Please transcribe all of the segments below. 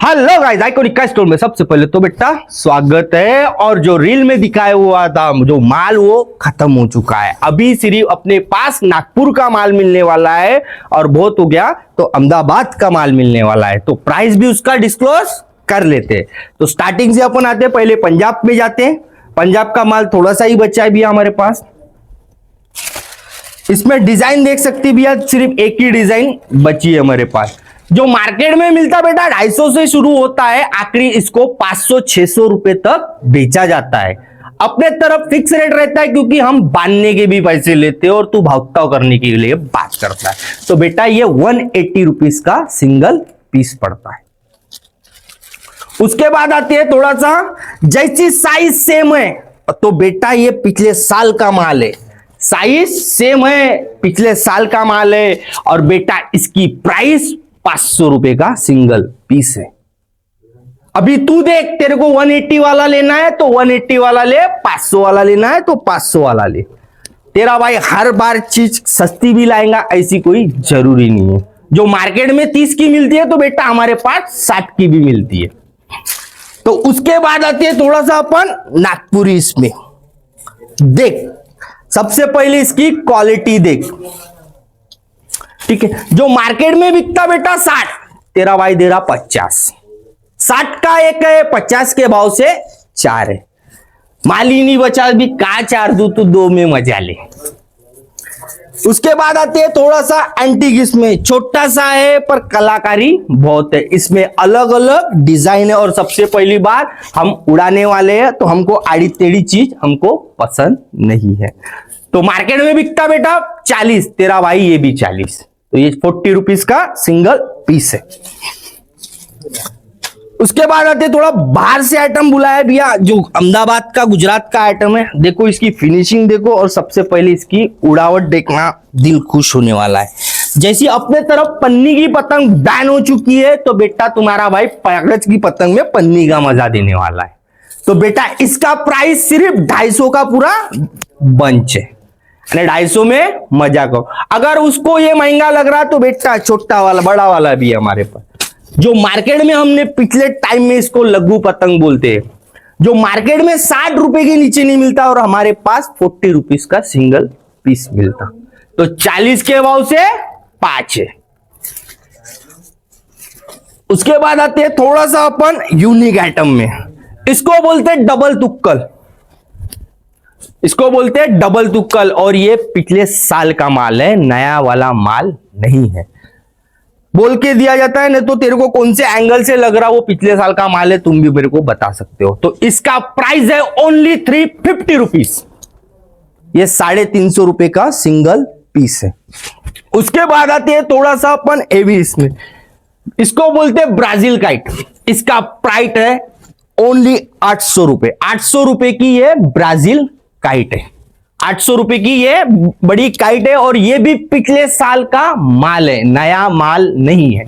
Hello guys, iconic store में सबसे पहले तो बेटा स्वागत है। और जो रील में दिखाया हुआ था जो माल वो खत्म हो चुका है। अभी सिर्फ अपने पास नागपुर का माल मिलने वाला है और बहुत हो गया तो अहमदाबाद का माल मिलने वाला है। तो प्राइस भी उसका डिस्क्लोज कर लेते हैं। तो स्टार्टिंग से अपन आते हैं, पहले पंजाब में जाते हैं। पंजाब का माल थोड़ा सा ही बचा है भैया हमारे पास। इसमें डिजाइन देख सकते भैया, सिर्फ एक ही डिजाइन बची है हमारे पास। जो मार्केट में मिलता बेटा 250 से शुरू होता है, आखिरी इसको 500-600 रुपए तक बेचा जाता है। अपने तरफ फिक्स रेट रहता है क्योंकि हम बांधने के भी पैसे लेते हैं और तू भावताव करने के लिए बात करता है। तो बेटा ये 180 रुपीज का सिंगल पीस पड़ता है। उसके बाद आती है थोड़ा सा, जैसी साइज सेम है तो बेटा ये पिछले साल का माल है। साइज सेम है, पिछले साल का माल है और बेटा इसकी प्राइस 500 रुपए का सिंगल पीस है। अभी तू देख, तेरे को 180 वाला लेना है तो 180 वाला ले, 500 वाला लेना है तो 500 वाला ले। तेरा भाई हर बार चीज सस्ती भी लाएगा ऐसी कोई जरूरी नहीं है। जो मार्केट में 30 की मिलती है तो बेटा हमारे पास 60 की भी मिलती है। तो उसके बाद आती है थोड़ा सा अपन नागपुरी। इसमें देख, सबसे पहले इसकी क्वालिटी देख, ठीक है। जो मार्केट में बिकता बेटा 60, तेरा भाई दे रहा 50। 60 का एक है, 50 के भाव से 4 है। माल ही नहीं बचा भी का 4 दू तो 2 में मजा ले। उसके बाद आते हैं थोड़ा सा एंटीक। इसमें छोटा सा है पर कलाकारी बहुत है। इसमें अलग अलग डिजाइन है और सबसे पहली बार हम उड़ाने वाले हैं तो हमको आड़ी टेढ़ी चीज हमको पसंद नहीं है। तो मार्केट में बिकता बेटा 40, तेरा भाई ये भी 40। तो ये 40 रुपीज का सिंगल पीस है। उसके बाद आते थोड़ा बाहर से आइटम बुलाया भैया, जो अहमदाबाद का गुजरात का आइटम है। देखो इसकी फिनिशिंग देखो और सबसे पहले इसकी उड़ावट देखना, दिल खुश होने वाला है। जैसी अपने तरफ पन्नी की पतंग बैन हो चुकी है तो बेटा तुम्हारा भाई कागज की पतंग में पन्नी का मजा देने वाला है। तो बेटा इसका प्राइस सिर्फ 250 का पूरा बंच है। 250 में मजा करो। अगर उसको ये महंगा लग रहा तो बेटा छोटा वाला बड़ा वाला भी है हमारे पास। जो मार्केट में हमने पिछले टाइम में इसको लघु पतंग बोलते हैं, जो मार्केट में 60 रुपए के नीचे नहीं मिलता और हमारे पास 40 रुपीज का सिंगल पीस मिलता। तो 40 के भाव से 5 है। उसके बाद आते हैं थोड़ा सा अपन यूनिक आइटम में। इसको बोलते हैं डबल तुक्कल। इसको बोलते हैं डबल तुक्कल और ये पिछले साल का माल है, नया वाला माल नहीं है। बोल के दिया जाता है, नहीं तो तेरे को कौन से एंगल से लग रहा वो पिछले साल का माल है तुम भी मेरे को बता सकते हो। तो इसका प्राइस है ओनली 350 रुपीज। ये 350 रुपए का सिंगल पीस है। उसके बाद आते हैं थोड़ा सा अपन हेवी। इसमें इसको बोलते हैं ब्राजील काइट। इसका प्राइस है ओनली 800 रुपए। 800 रुपए की ये ब्राजील काइट है। 800 रुपए की ये बड़ी काइट है और ये भी पिछले साल का माल है, नया माल नहीं है।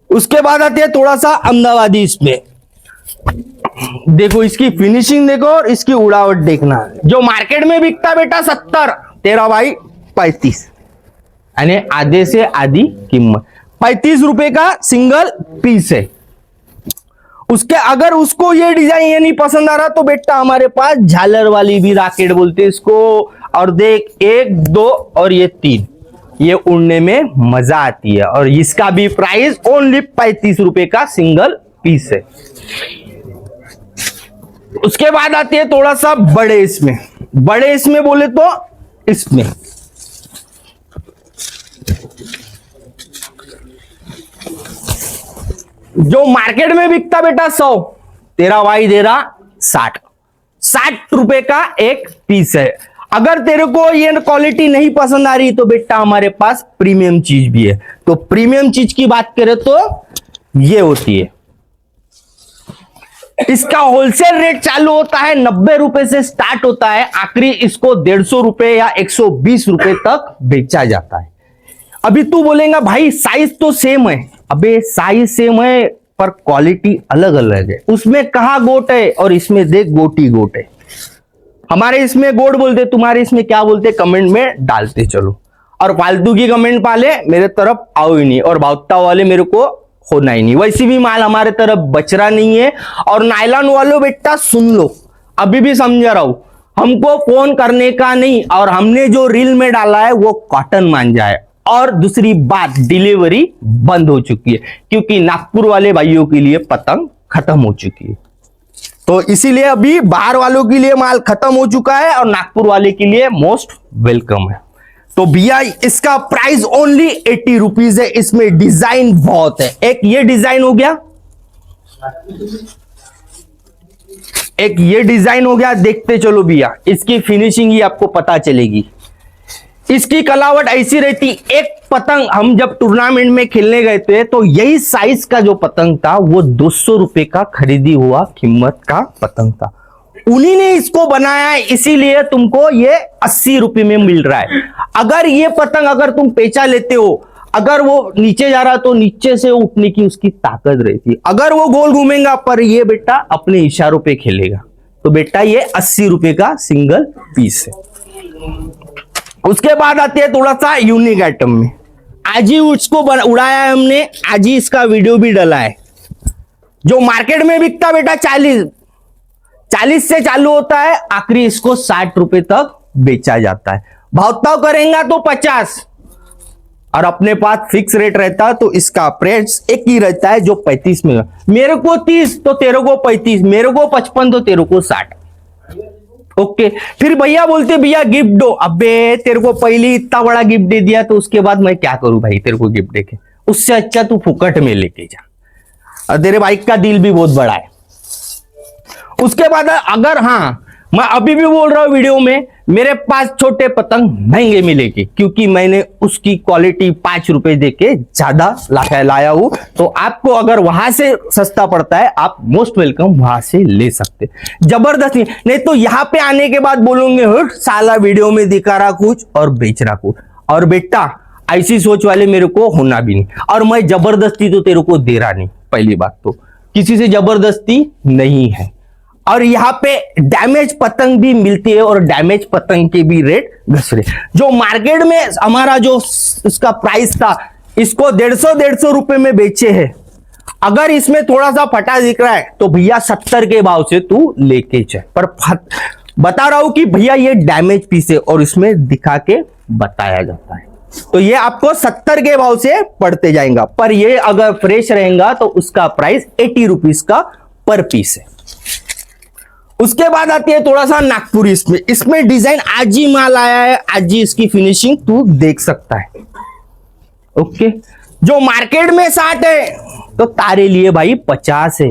उसके बाद आते हैं थोड़ा सा अहमदाबादी। इसमें देखो इसकी फिनिशिंग देखो और इसकी उड़ावट देखना। जो मार्केट में बिकता बेटा 70, तेरा भाई 35, यानी आधे से आधी कीमत। 35 रुपए का सिंगल पीस है। उसके अगर उसको ये डिजाइन ये नहीं पसंद आ रहा तो बेटा हमारे पास झालर वाली भी रॉकेट बोलते हैं इसको। और देख 1, 2 और ये 3, ये उड़ने में मजा आती है और इसका भी प्राइस ओनली 35 रुपए का सिंगल पीस है। उसके बाद आते हैं थोड़ा सा बड़े। इसमें बड़े इसमें बोले तो इसमें जो मार्केट में बिकता बेटा 100, तेरा भाई दे रहा 60 रुपए का एक पीस है। अगर तेरे को ये क्वालिटी नहीं पसंद आ रही तो बेटा हमारे पास प्रीमियम चीज भी है। तो प्रीमियम चीज की बात करें तो ये होती है। इसका होलसेल रेट चालू होता है 90 रुपए से स्टार्ट होता है, आखिरी इसको 150 रुपए या 120 रुपए तक बेचा जाता है। अभी तू बोलेगा भाई साइज तो सेम है। अबे साइज सेम है पर क्वालिटी अलग अलग है। उसमें कहा गोट है और इसमें देख गोटी गोट है। हमारे इसमें गोट बोलते, तुम्हारे इसमें क्या बोलते कमेंट में डालते चलो। और फालतू की कमेंट पाले मेरे तरफ आओ ही नहीं और भावता वाले मेरे को होना ही नहीं। वैसे भी माल हमारे तरफ बच रहा नहीं है। और नायलॉन वालों बेटा सुन लो, अभी भी समझा रहा हूं, हमको फोन करने का नहीं, और हमने जो रील में डाला है वो कॉटन मान जाए। और दूसरी बात, डिलीवरी बंद हो चुकी है क्योंकि नागपुर वाले भाइयों के लिए पतंग खत्म हो चुकी है। तो इसीलिए अभी बाहर वालों के लिए माल खत्म हो चुका है और नागपुर वाले के लिए मोस्ट वेलकम है। तो भैया इसका प्राइस ओनली 80 रुपीज है। इसमें डिजाइन बहुत है। एक ये डिजाइन हो गया, एक ये डिजाइन हो गया, देखते चलो भैया, इसकी फिनिशिंग ही आपको पता चलेगी। इसकी कलावट ऐसी रहती, एक पतंग हम जब टूर्नामेंट में खेलने गए थे तो यही साइज का जो पतंग था वो 200 रुपए का खरीदी हुआ कीमत का पतंग था। उन्हीं ने इसको बनाया है, इसीलिए तुमको ये 80 रुपए में मिल रहा है। अगर ये पतंग अगर तुम पेचा लेते हो, अगर वो नीचे जा रहा तो नीचे से उठने की उसकी ताकत रहती, अगर वो गोल घूमेगा पर ये बेटा अपने इशारों पे खेलेगा। तो बेटा ये 80 रुपए का सिंगल पीस है। उसके बाद आते हैं थोड़ा सा यूनिक आइटम में। आज ही उसको उड़ाया है हमने, आज ही इसका वीडियो भी डाला है। जो मार्केट में बिकता बेटा 40 से चालू होता है, आखिरी इसको 60 रुपए तक बेचा जाता है। भावताव करेंगे तो 50, और अपने पास फिक्स रेट रहता तो इसका प्राइस एक ही रहता है जो 35 में। मेरे को 30 तो तेरे को 35, मेरे को 55 तो तेरे को 60। ओके, फिर भैया बोलते भैया गिफ्ट दो। अबे तेरे को पहले इतना बड़ा गिफ्ट दे दिया तो उसके बाद मैं क्या करूं भाई तेरे को गिफ्ट देके? उससे अच्छा तू फुकट में लेके जा, और तेरे बाइक का दिल भी बहुत बड़ा है। उसके बाद अगर, हाँ मैं अभी भी बोल रहा हूं वीडियो में, मेरे पास छोटे पतंग महंगे मिलेगी क्योंकि मैंने उसकी क्वालिटी 5 रुपए देके ज्यादा लाया हूं। तो आपको अगर वहां से सस्ता पड़ता है, आप मोस्ट वेलकम वहां से ले सकते। जबरदस्ती नहीं तो यहां पे आने के बाद बोलोगे हट साला वीडियो में दिखा रहा कुछ और बेच रहा कुछ। और बेटा ऐसी सोच वाले मेरे को होना भी नहीं, और मैं जबरदस्ती तो तेरे को दे रहा नहीं। पहली बात तो किसी से जबरदस्ती नहीं है। और यहाँ पे डैमेज पतंग भी मिलती है और डैमेज पतंग के भी रेट घस रहे। जो मार्केट में हमारा जो इसका प्राइस था, इसको 150 रुपए में बेचे हैं। अगर इसमें थोड़ा सा फटा दिख रहा है तो भैया 70 के भाव से तू लेके चल। पर बता रहा हूं कि भैया ये डैमेज पीस है और इसमें दिखा के बताया जाता है। तो ये आपको 70 के भाव से पड़ते जाएगा, पर ये अगर फ्रेश रहेगा तो उसका प्राइस 80 रुपीज का पर पीस है। उसके बाद आती है थोड़ा सा नागपुरी। इसमें डिजाइन आज ही माल आया है, आज ही इसकी फिनिशिंग तू देख सकता है। ओके, जो मार्केट में 60 है तो तारे लिए भाई 50 है।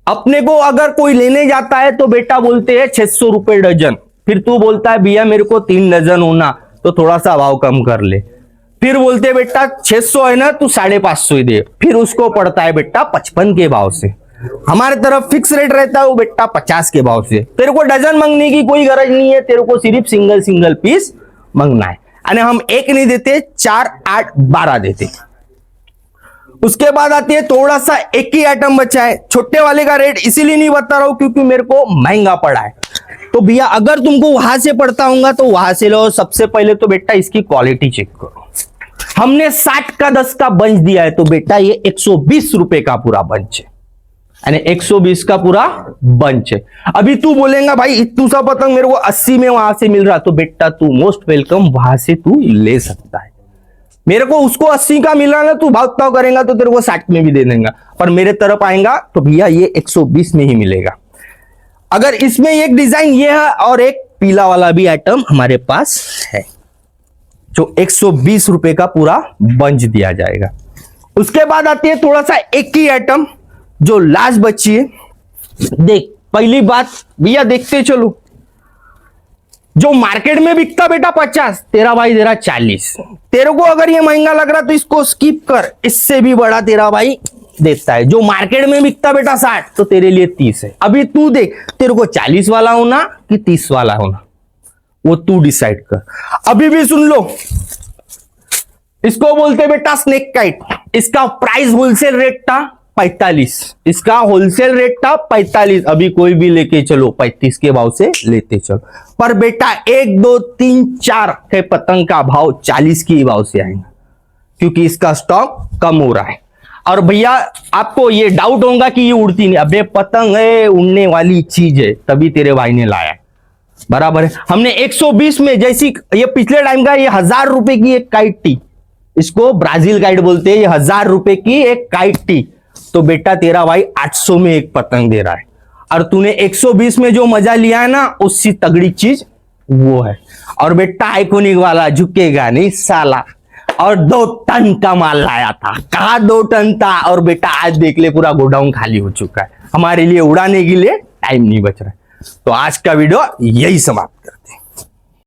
अपने को अगर कोई लेने जाता है तो बेटा बोलते हैं 600 रुपए डजन। फिर तू बोलता है भैया मेरे को 3 डजन होना, तो थोड़ा सा भाव कम कर ले। फिर बोलते बेटा 600 है ना, तू 550 ही दे। फिर उसको पड़ता है बेटा 55 के भाव से। हमारे तरफ फिक्स रेट रहता है वो बेटा 50 के भाव से। तेरे को डजन मांगने की कोई गरज नहीं है, तेरे को सिर्फ सिंगल पीस मांगना है। यानी हम एक नहीं देते, 4, 8, 12 देते। उसके बाद आती है थोड़ा सा एक ही आइटम बचा है। छोटे वाले का रेट इसीलिए नहीं बता रहा हूं क्योंकि मेरे को महंगा पड़ा है। तो भैया अगर तुमको वहां से पड़ता होगा तो वहां से लो। सबसे पहले तो बेटा इसकी क्वालिटी चेक करो। हमने 60 का 10 का बंच दिया है तो बेटा ये 120 रुपए का पूरा बंच है, यानी 120 का पूरा बंच है। अभी तू बोलेगा भाई इतू सा पतंग मेरे को 80 में वहां से मिल रहा, तो बेटा तू मोस्ट वेलकम वहां से तू ले सकता है। मेरे को उसको 80 का मिल रहा ना, तू भाव करेगा तो तेरे को 60 में भी दे देगा, पर मेरे तरफ आएगा तो भैया ये 120 में ही मिलेगा। अगर इसमें एक डिजाइन ये है और एक पीला वाला भी आइटम हमारे पास है जो 120 रुपए का पूरा बंच दिया जाएगा। उसके बाद आती है थोड़ा सा एक ही आइटम जो लास्ट बची है। देख पहली बात भैया देखते चलो, जो मार्केट में बिकता बेटा 50, तेरा भाई दे रहा 40। तेरे को अगर ये महंगा लग रहा तो इसको स्किप कर, इससे भी बड़ा तेरा भाई देता है। जो मार्केट में बिकता बेटा 60 तो तेरे लिए 30 है। अभी तू देख तेरे को 40 वाला होना कि 30 वाला होना, वो तू डिसाइड कर। अभी भी सुन लो, इसको बोलते बेटा स्नेक काइट। इसका प्राइस होलसेल रेट था 45, इसका होलसेल रेट था 45। अभी कोई भी लेके चलो 35 के भाव से लेते चलो, पर बेटा 1, 2, 3, 4 के पतंग का भाव 40 के भाव से आएगा क्योंकि इसका स्टॉक कम हो रहा है। और भैया आपको ये डाउट होगा कि ये उड़ती नहीं, अबे पतंग है, उड़ने वाली चीज है, तभी तेरे भाई ने लाया, बराबर है। हमने 120 में, जैसी ये पिछले टाइम का, ये 1000 रुपए की एक काइट थी, इसको ब्राजील काइट बोलते हैं, ये 1000 रुपए की एक काइट थी, तो बेटा तेरा भाई 800 में एक पतंग दे रहा है, और तूने 120 में जो मजा लिया है ना, उससे तगड़ी चीज वो है। और बेटा आइकॉनिक वाला झुकेगा नहीं साला, और 2 टन का माल लाया था, कहा 2 टन था, और बेटा आज देख ले पूरा गोडाउन खाली हो चुका है, हमारे लिए उड़ाने के लिए टाइम नहीं बच रहा है। तो आज का वीडियो यही समाप्त करते हैं।